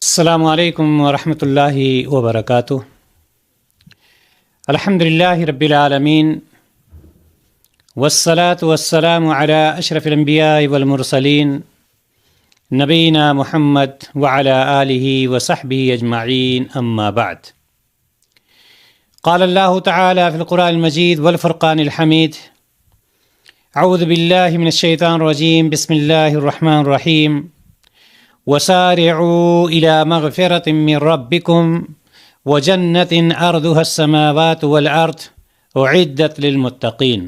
السلام علیکم ورحمۃ اللہ وبرکاتہ۔ الحمد للہ رب العالمین والصلاة والسلام علی اشرف الانبیاء والمرسلین نبینا محمد وعلی آلہ وصحبہ اجمعین، اما بعد۔ قال اللہ تعالی فی القرآن المجید والفرقان الحمید، اعوذ باللہ من الشیطان الرجیم، بسم اللہ الرحمن الرحیم، وسارعوا إلى مغفرة من ربكم وجنة أرضها السماوات والأرض أعدت للمتقين۔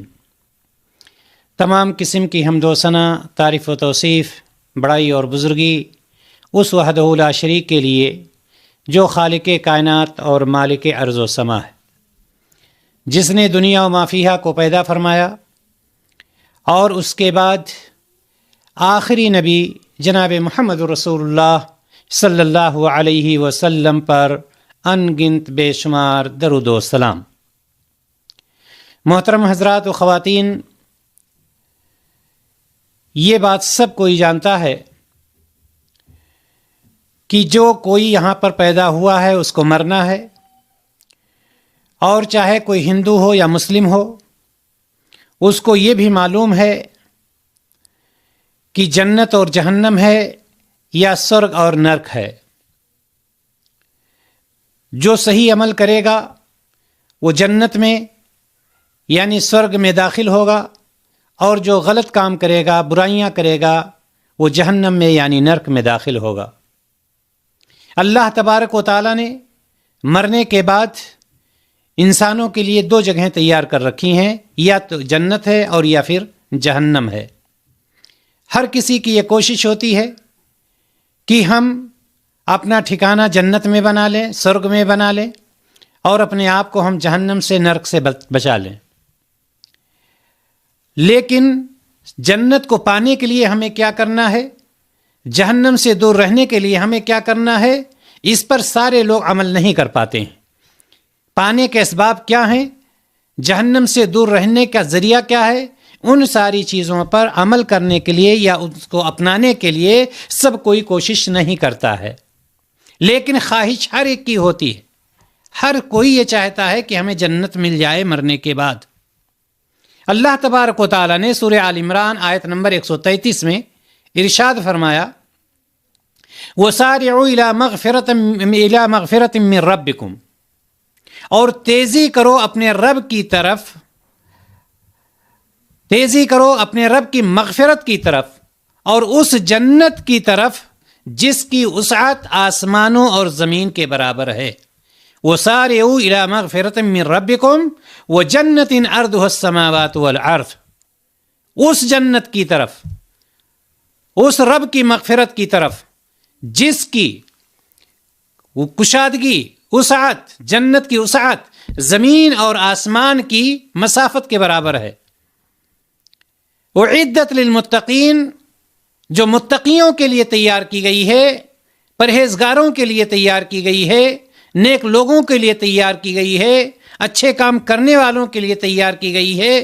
تمام قسم کی حمد و ثنا، تعریف و توصیف، بڑائی اور بزرگی اس وحدہ لا شریک کے لیے جو خالق کائنات اور مالک ارض و سما ہے، جس نے دنیا و ما فیہا کو پیدا فرمایا اور اس کے بعد آخری نبی جناب محمد رسول اللہ صلی اللہ علیہ وسلم پر ان گنت بے شمار درود و سلام۔ محترم حضرات و خواتین، یہ بات سب کوئی جانتا ہے کہ جو کوئی یہاں پر پیدا ہوا ہے اس کو مرنا ہے، اور چاہے کوئی ہندو ہو یا مسلم ہو، اس کو یہ بھی معلوم ہے کہ جنت اور جہنم ہے یا سرگ اور نرک ہے۔ جو صحیح عمل کرے گا وہ جنت میں یعنی سرگ میں داخل ہوگا، اور جو غلط کام کرے گا، برائیاں کرے گا، وہ جہنم میں یعنی نرک میں داخل ہوگا۔ اللہ تبارک و تعالیٰ نے مرنے کے بعد انسانوں کے لیے دو جگہیں تیار کر رکھی ہیں، یا تو جنت ہے اور یا پھر جہنم ہے۔ ہر کسی کی یہ کوشش ہوتی ہے کہ ہم اپنا ٹھکانہ جنت میں بنا لیں، سرگ میں بنا لیں، اور اپنے آپ کو ہم جہنم سے، نرک سے بچا لیں۔ لیکن جنت کو پانے کے لیے ہمیں کیا کرنا ہے، جہنم سے دور رہنے کے لیے ہمیں کیا کرنا ہے، اس پر سارے لوگ عمل نہیں کر پاتے ہیں۔ پانے کے اسباب کیا ہیں، جہنم سے دور رہنے کا ذریعہ کیا ہے، ان ساری چیزوں پر عمل کرنے کے لیے یا اس کو اپنانے کے لیے سب کوئی کوشش نہیں کرتا ہے، لیکن خواہش ہر ایک کی ہوتی ہے۔ ہر کوئی یہ چاہتا ہے کہ ہمیں جنت مل جائے مرنے کے بعد۔ اللہ تبارک و تعالیٰ نے سورہ آل عمران آیت نمبر 133 میں ارشاد فرمایا، وَسَارِعُوا إِلَى مَغْفِرَةٍ مِّن رَبِّكُمْ، اور تیزی کرو اپنے رب کی طرف، تیزی کرو اپنے رب کی مغفرت کی طرف، اور اس جنت کی طرف جس کی وسعت آسمانوں اور زمین کے برابر ہے۔ وَسَارِعُوا إِلَى مَغْفِرَةٍ مِّن رَبِّكُمْ وَجَنَّةٍ عَرْضُهَا السَّمَاوَاتُ وَالْأَرْضُ، اس جنت کی طرف، اس رب کی مغفرت کی طرف جس کی کشادگی، وسعت، جنت کی وسعت زمین اور آسمان کی مسافت کے برابر ہے۔ اعدت للمتقین، جو متقیوں کے لیے تیار کی گئی ہے، پرہیزگاروں کے لیے تیار کی گئی ہے، نیک لوگوں کے لیے تیار کی گئی ہے، اچھے کام کرنے والوں کے لیے تیار کی گئی ہے۔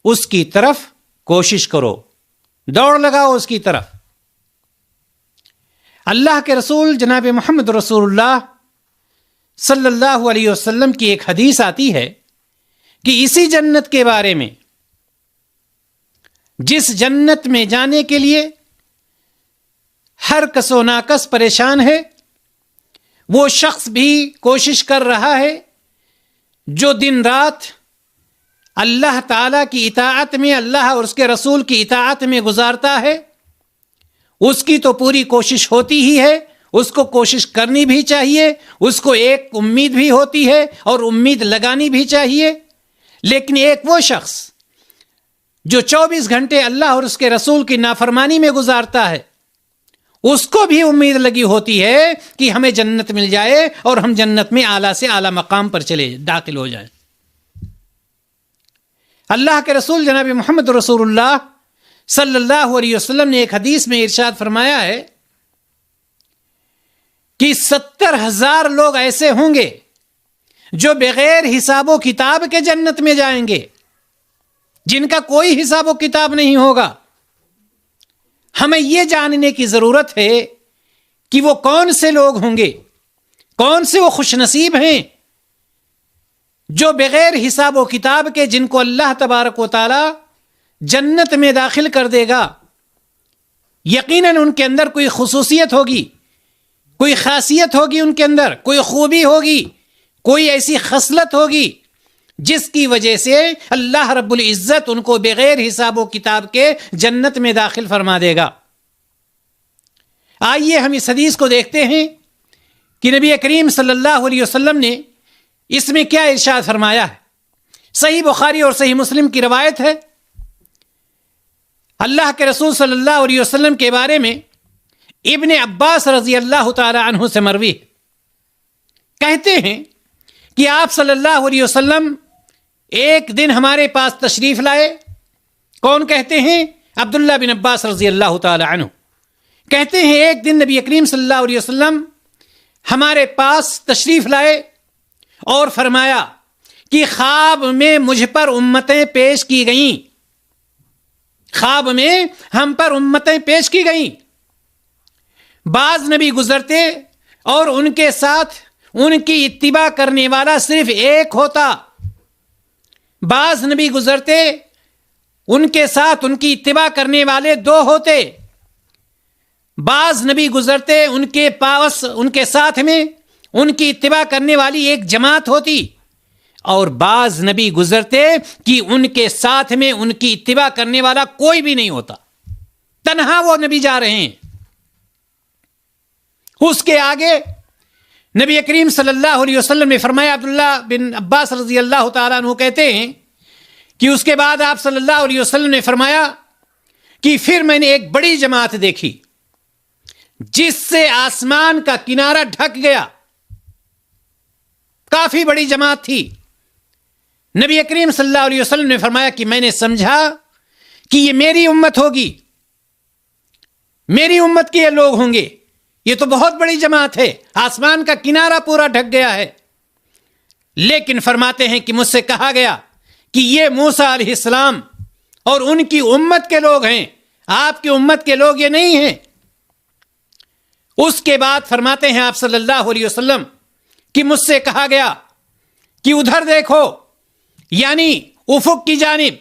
اس کی طرف کوشش کرو، دوڑ لگاؤ اس کی طرف۔ اللہ کے رسول جناب محمد رسول اللہ صلی اللہ علیہ وسلم کی ایک حدیث آتی ہے کہ اسی جنت کے بارے میں، جس جنت میں جانے کے لیے ہر کس و ناکس پریشان ہے، وہ شخص بھی کوشش کر رہا ہے جو دن رات اللہ تعالیٰ کی اطاعت میں، اللہ اور اس کے رسول کی اطاعت میں گزارتا ہے۔ اس کی تو پوری کوشش ہوتی ہی ہے، اس کو کوشش کرنی بھی چاہیے، اس کو ایک امید بھی ہوتی ہے اور امید لگانی بھی چاہیے۔ لیکن ایک وہ شخص جو 24 گھنٹے اللہ اور اس کے رسول کی نافرمانی میں گزارتا ہے، اس کو بھی امید لگی ہوتی ہے کہ ہمیں جنت مل جائے اور ہم جنت میں اعلیٰ سے اعلیٰ مقام پر داخل ہو جائیں۔ اللہ کے رسول جناب محمد رسول اللہ صلی اللہ علیہ وسلم نے ایک حدیث میں ارشاد فرمایا ہے کہ 70,000 لوگ ایسے ہوں گے جو بغیر حساب و کتاب کے جنت میں جائیں گے، جن کا کوئی حساب و کتاب نہیں ہوگا۔ ہمیں یہ جاننے کی ضرورت ہے کہ وہ کون سے لوگ ہوں گے، کون سے وہ خوش نصیب ہیں جو بغیر حساب و کتاب کے جن کو اللہ تبارک و تعالی جنت میں داخل کر دے گا۔ یقیناً ان کے اندر کوئی خصوصیت ہوگی، کوئی خاصیت ہوگی، ان کے اندر کوئی خوبی ہوگی، کوئی ایسی خصلت ہوگی جس کی وجہ سے اللہ رب العزت ان کو بغیر حساب و کتاب کے جنت میں داخل فرما دے گا۔ آئیے ہم اس حدیث کو دیکھتے ہیں کہ نبی کریم صلی اللہ علیہ وسلم نے اس میں کیا ارشاد فرمایا ہے۔ صحیح بخاری اور صحیح مسلم کی روایت ہے، اللہ کے رسول صلی اللہ علیہ وسلم کے بارے میں ابن عباس رضی اللہ تعالی عنہ سے مروی کہتے ہیں کہ آپ صلی اللہ علیہ وسلم ایک دن ہمارے پاس تشریف لائے۔ کون کہتے ہیں؟ عبداللہ بن عباس رضی اللہ تعالی عنہ کہتے ہیں ایک دن نبی کریم صلی اللہ علیہ وسلم ہمارے پاس تشریف لائے اور فرمایا کہ خواب میں مجھ پر امتیں پیش کی گئیں، خواب میں ہم پر امتیں پیش کی گئیں، بعض نبی گزرتے اور ان کے ساتھ ان کی اتباع کرنے والا صرف ایک ہوتا، بعض نبی گزرتے ان کے ساتھ ان کی اتباع کرنے والے دو ہوتے، بعض نبی گزرتے ان کے پاس ان کے ساتھ میں ان کی اتباع کرنے والی ایک جماعت ہوتی، اور بعض نبی گزرتے کہ ان کے ساتھ میں ان کی اتباع کرنے والا کوئی بھی نہیں ہوتا، تنہا وہ نبی جا رہے ہیں۔ اس کے آگے نبی کریم صلی اللہ علیہ وسلم نے فرمایا، عبداللہ بن عباس رضی اللہ تعالیٰ عنہ کہتے ہیں کہ اس کے بعد آپ صلی اللہ علیہ وسلم نے فرمایا کہ پھر میں نے ایک بڑی جماعت دیکھی جس سے آسمان کا کنارہ ڈھک گیا، کافی بڑی جماعت تھی۔ نبی کریم صلی اللہ علیہ وسلم نے فرمایا کہ میں نے سمجھا کہ یہ میری امت ہوگی، میری امت کے یہ لوگ ہوں گے، یہ تو بہت بڑی جماعت ہے، آسمان کا کنارہ پورا ڈھک گیا ہے۔ لیکن فرماتے ہیں کہ مجھ سے کہا گیا کہ یہ موسیٰ علیہ السلام اور ان کی امت کے لوگ ہیں، آپ کی امت کے لوگ یہ نہیں ہیں۔ اس کے بعد فرماتے ہیں آپ صلی اللہ علیہ وسلم کہ مجھ سے کہا گیا کہ ادھر دیکھو، یعنی افق کی جانب،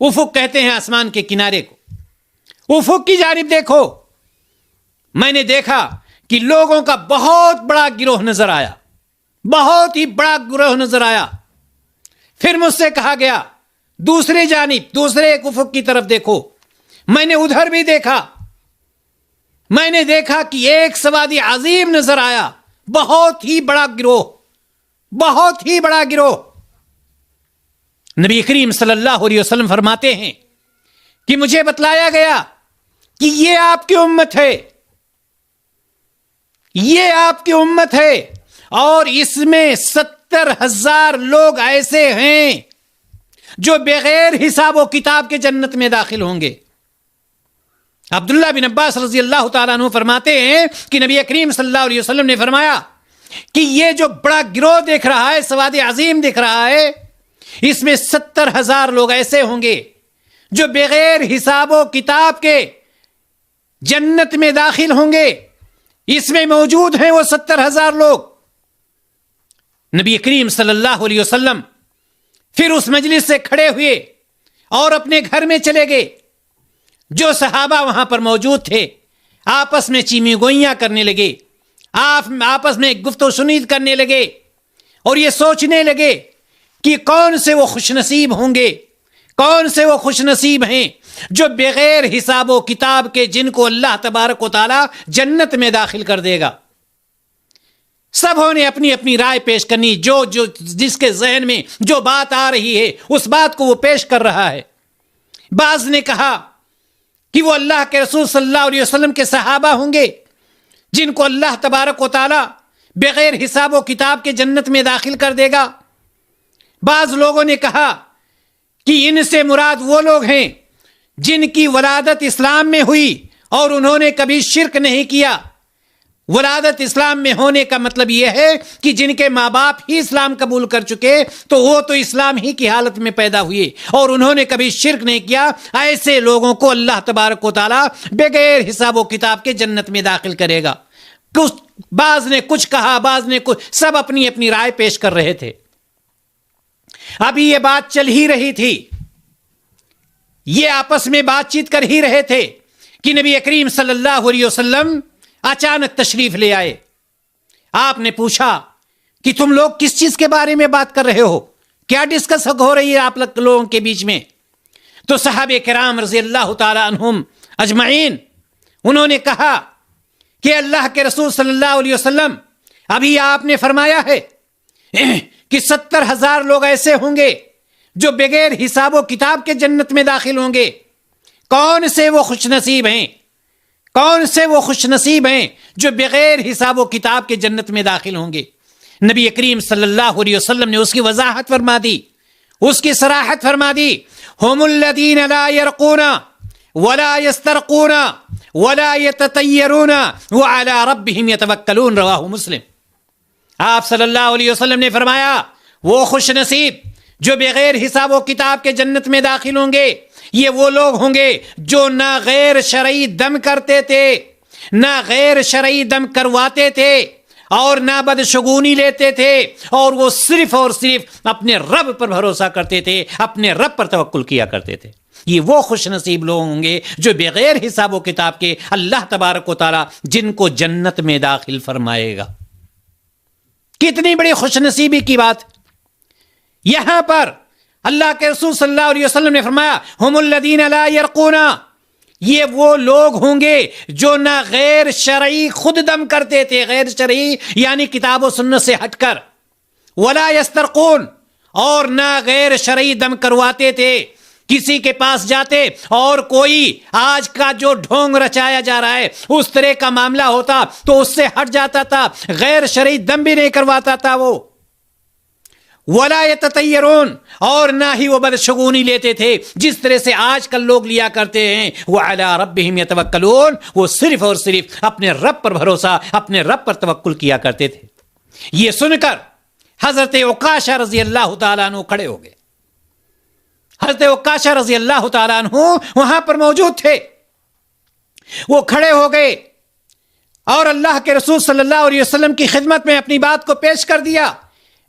افق کہتے ہیں آسمان کے کنارے کو، افق کی جانب دیکھو۔ میں نے دیکھا کہ لوگوں کا بہت بڑا گروہ نظر آیا، بہت ہی بڑا گروہ نظر آیا۔ پھر مجھ سے کہا گیا دوسری جانب، دوسرے ایک افق کی طرف دیکھو۔ میں نے ادھر بھی دیکھا، میں نے دیکھا کہ ایک سوادی عظیم نظر آیا، بہت ہی بڑا گروہ، بہت ہی بڑا گروہ۔ نبی کریم صلی اللہ علیہ وسلم فرماتے ہیں کہ مجھے بتلایا گیا کہ یہ آپ کی امت ہے، یہ آپ کی امت ہے، اور اس میں 70,000 لوگ ایسے ہیں جو بغیر حساب و کتاب کے جنت میں داخل ہوں گے۔ عبداللہ بن عباس رضی اللہ تعالیٰ عنہ فرماتے ہیں کہ نبی کریم صلی اللہ علیہ وسلم نے فرمایا کہ یہ جو بڑا گروہ دیکھ رہا ہے، سواد عظیم دکھ رہا ہے، اس میں 70,000 لوگ ایسے ہوں گے جو بغیر حساب و کتاب کے جنت میں داخل ہوں گے۔ اس میں موجود ہیں وہ 70,000 لوگ۔ نبی کریم صلی اللہ علیہ وسلم پھر اس مجلس سے کھڑے ہوئے اور اپنے گھر میں چلے گئے۔ جو صحابہ وہاں پر موجود تھے آپس میں چیمی گوئیاں کرنے لگے، آپس میں گفت و شنید کرنے لگے، اور یہ سوچنے لگے کہ کون سے وہ خوش نصیب ہوں گے، کون سے وہ خوش نصیب ہیں جو بغیر حساب و کتاب کے جن کو اللہ تبارک و تعالی جنت میں داخل کر دے گا۔ سبوں نے اپنی اپنی رائے پیش کرنی، جو جس کے ذہن میں جو بات آ رہی ہے اس بات کو وہ پیش کر رہا ہے۔ بعض نے کہا کہ وہ اللہ کے رسول صلی اللہ علیہ وسلم کے صحابہ ہوں گے جن کو اللہ تبارک و تعالی بغیر حساب و کتاب کے جنت میں داخل کر دے گا۔ بعض لوگوں نے کہا کہ ان سے مراد وہ لوگ ہیں جن کی ولادت اسلام میں ہوئی اور انہوں نے کبھی شرک نہیں کیا۔ ولادت اسلام میں ہونے کا مطلب یہ ہے کہ جن کے ماں باپ ہی اسلام قبول کر چکے تو وہ تو اسلام ہی کی حالت میں پیدا ہوئے اور انہوں نے کبھی شرک نہیں کیا۔ ایسے لوگوں کو اللہ تبارک و تعالی بغیر حساب و کتاب کے جنت میں داخل کرے گا۔ بعض نے کچھ کہا، بعض نے کچھ، سب اپنی اپنی رائے پیش کر رہے تھے. ابھی یہ بات چل ہی رہی تھی، یہ آپس میں بات چیت کر ہی رہے تھے کہ نبی کریم صلی اللہ علیہ وسلم اچانک تشریف لے آئے. آپ نے پوچھا کہ تم لوگ کس چیز کے بارے میں بات کر رہے ہو، کیا ڈسکس ہو رہی ہے آپ لوگوں کے بیچ میں؟ تو صحابہ کرام رضی اللہ تعالی عنہم اجمعین انہوں نے کہا کہ اللہ کے رسول صلی اللہ علیہ وسلم، ابھی آپ نے فرمایا ہے کہ 70,000 لوگ ایسے ہوں گے جو بغیر حساب و کتاب کے جنت میں داخل ہوں گے. کون سے وہ خوش نصیب ہیں، کون سے وہ خوش نصیب ہیں جو بغیر حساب و کتاب کے جنت میں داخل ہوں گے؟ نبی کریم صلی اللہ علیہ وسلم نے اس کی وضاحت فرما دی، اس کی صراحت فرما دی. هم الذين لا يرقون ولا يسترقون ولا يتطيرون وعلى ربهم يتوکلون، رواہ مسلم. آپ صلی اللہ علیہ وسلم نے فرمایا وہ خوش نصیب جو بغیر حساب و کتاب کے جنت میں داخل ہوں گے، یہ وہ لوگ ہوں گے جو نہ غیر شرعی دم کرتے تھے، نہ غیر شرعی دم کرواتے تھے، اور نہ بدشگونی لیتے تھے، اور وہ صرف اور صرف اپنے رب پر بھروسہ کرتے تھے، اپنے رب پر توکل کیا کرتے تھے. یہ وہ خوش نصیب لوگ ہوں گے جو بغیر حساب و کتاب کے اللہ تبارک و تعالی جن کو جنت میں داخل فرمائے گا. کتنی بڑی خوش نصیبی کی بات. یہاں پر اللہ کے رسول صلی اللہ علیہ وسلم نے فرمایا ہم الذین لا یرقون، یہ وہ لوگ ہوں گے جو نہ غیر شرعی خود دم کرتے تھے، غیر شرعی یعنی کتاب و سنت سے ہٹ کر، ولا یسترقون، اور نہ غیر شرعی دم کرواتے تھے. کسی کے پاس جاتے اور کوئی آج کا جو ڈھونگ رچایا جا رہا ہے اس طرح کا معاملہ ہوتا تو اس سے ہٹ جاتا تھا، غیر شرعی دم بھی نہیں کرواتا تھا وہ. ولا یتطیرون، اور نہ ہی وہ بدشگونی لیتے تھے جس طرح سے آج کل لوگ لیا کرتے ہیں. وعلی ربہم یتوکلون، وہ صرف اور صرف اپنے رب پر بھروسہ، اپنے رب پر توکل کیا کرتے تھے. یہ سن کر حضرت عکاشہ رضی اللہ تعالیٰ عنہ کھڑے ہو گئے. حضرت عکاشہ رضی اللہ تعالیٰ عنہ وہاں پر موجود تھے. وہ کھڑے ہو گئے اور اللہ کے رسول صلی اللہ علیہ وسلم کی خدمت میں اپنی بات کو پیش کر دیا.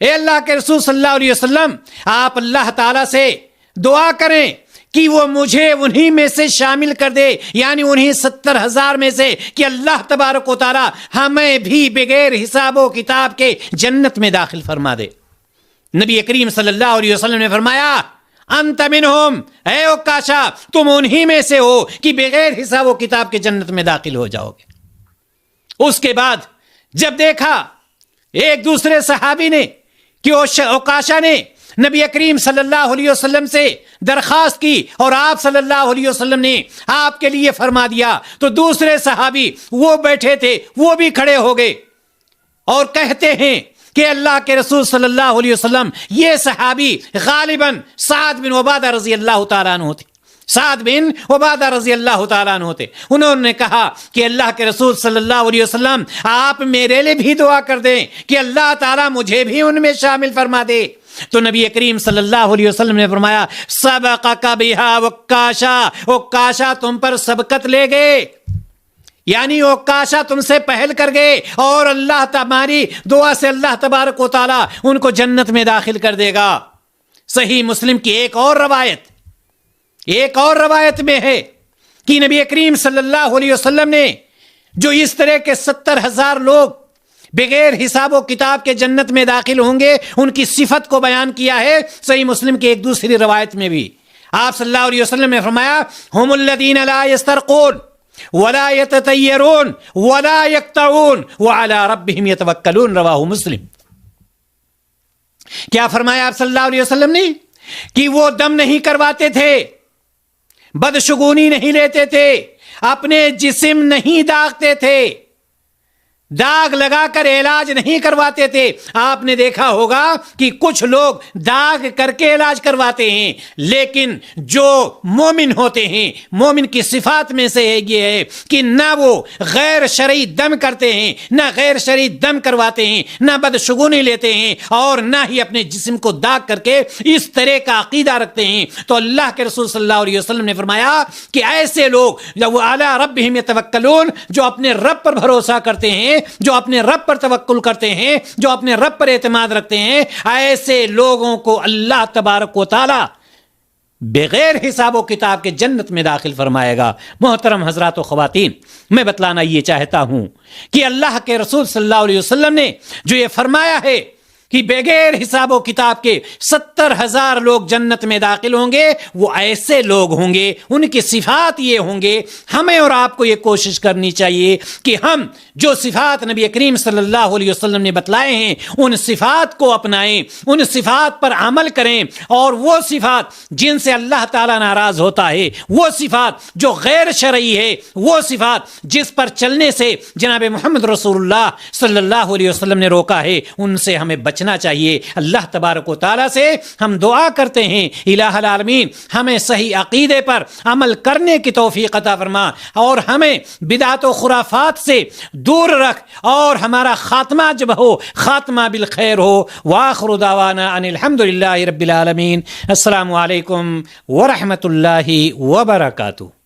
اے اللہ کے رسول صلی اللہ علیہ وسلم، آپ اللہ تعالیٰ سے دعا کریں کہ وہ مجھے انہی میں سے شامل کر دے، یعنی انہی 70,000 میں سے، کہ اللہ تبارک و تعالیٰ ہمیں بھی بغیر حساب و کتاب کے جنت میں داخل فرما دے. نبی کریم صلی اللہ علیہ وسلم نے فرمایا انت منہم، اے عکاشہ تم انہی میں سے ہو کہ بغیر حساب و کتاب کے جنت میں داخل ہو جاؤ گے. اس کے بعد جب دیکھا ایک دوسرے صحابی نے کہ عکاشہ نے نبی کریم صلی اللہ علیہ وسلم سے درخواست کی اور آپ صلی اللہ علیہ وسلم نے آپ کے لیے فرما دیا، تو دوسرے صحابی وہ بیٹھے تھے وہ بھی کھڑے ہو گئے اور کہتے ہیں کہ اللہ کے رسول صلی اللہ علیہ وسلم، یہ صحابی غالباً سعد بن عبادہ رضی اللہ تعالیٰ عنہ تھے، سعد بن عبادہ رضی اللہ تعالیٰ عنہ تھے. انہوں نے کہا کہ اللہ کے رسول صلی اللہ علیہ وسلم آپ میرے لیے بھی دعا کر دیں کہ اللہ تعالیٰ مجھے بھی ان میں شامل فرما دے. تو نبی کریم صلی اللہ علیہ وسلم نے فرمایا سبقک بہا عکاشہ، عکاشہ تم پر سبقت لے گئے، یعنی عکاشہ تم سے پہل کر گئے، اور اللہ تمہاری دعا سے اللہ تبارک و تعالیٰ ان کو جنت میں داخل کر دے گا. صحیح مسلم کی ایک اور روایت میں ہے کہ نبی کریم صلی اللہ علیہ وسلم نے جو اس طرح کے 70,000 لوگ بغیر حساب و کتاب کے جنت میں داخل ہوں گے ان کی صفت کو بیان کیا ہے. صحیح مسلم کی ایک دوسری روایت میں بھی آپ صلی اللہ علیہ وسلم نے فرمایا ہم الذین لا یسترقون ولا یتطیرون ولا یقطعون وعلی ربہم یتوکلون، رواہ مسلم. کیا فرمایا آپ صلی اللہ علیہ وسلم نے کہ وہ دم نہیں کرواتے تھے، بدشگونی نہیں لیتے تھے، اپنے جسم نہیں داغتے تھے، داغ لگا کر علاج نہیں کرواتے تھے. آپ نے دیکھا ہوگا کہ کچھ لوگ داغ کر کے علاج کرواتے ہیں، لیکن جو مومن ہوتے ہیں، مومن کی صفات میں سے یہ ہے کہ نہ وہ غیر شرعی دم کرتے ہیں، نہ غیر شرعی دم کرواتے ہیں، نہ بدشگونی لیتے ہیں، اور نہ ہی اپنے جسم کو داغ کر کے اس طرح کا عقیدہ رکھتے ہیں. تو اللہ کے رسول صلی اللہ علیہ وسلم نے فرمایا کہ ایسے لوگ جو اعلی ربہم یتوکلون، جو اپنے رب پر بھروسہ کرتے ہیں، ہیں، جو اپنے رب پر توکل کرتے ہیں، جو اپنے رب پر اعتماد رکھتے ہیں، ایسے لوگوں کو اللہ تبارک و تعالی بغیر حساب و کتاب کے جنت میں داخل فرمائے گا۔ محترم حضرات و خواتین، میں بتلانا یہ چاہتا ہوں کہ اللہ کے رسول صلی اللہ علیہ وسلم نے جو یہ فرمایا ہے کہ بغیر حساب و کتاب کے 70,000 لوگ جنت میں داخل ہوں گے، وہ ایسے لوگ ہوں گے، ان کی صفات یہ ہوں گے۔ ہمیں اور آپ کو یہ کوشش کرنی چاہیے کہ ہم جو صفات نبی کریم صلی اللہ علیہ وسلم نے بتلائے ہیں ان صفات کو اپنائیں، ان صفات پر عمل کریں، اور وہ صفات جن سے اللہ تعالیٰ ناراض ہوتا ہے، وہ صفات جو غیر شرعی ہے، وہ صفات جس پر چلنے سے جناب محمد رسول اللہ صلی اللہ علیہ وسلم نے روکا ہے، ان سے ہمیں بچنا چاہیے۔ اللہ تبارک و تعالیٰ سے ہم دعا کرتے ہیں الہ العالمین ہمیں صحیح عقیدے پر عمل کرنے کی توفیق عطا فرما، اور ہمیں بدعت و خرافات سے دور رکھ، اور ہمارا خاتمہ جب ہو خاتمہ بالخیر ہو۔ وآخر دعوانا ان الحمدللہ رب العالمین۔ السلام علیکم ورحمۃ اللہ وبرکاتہ۔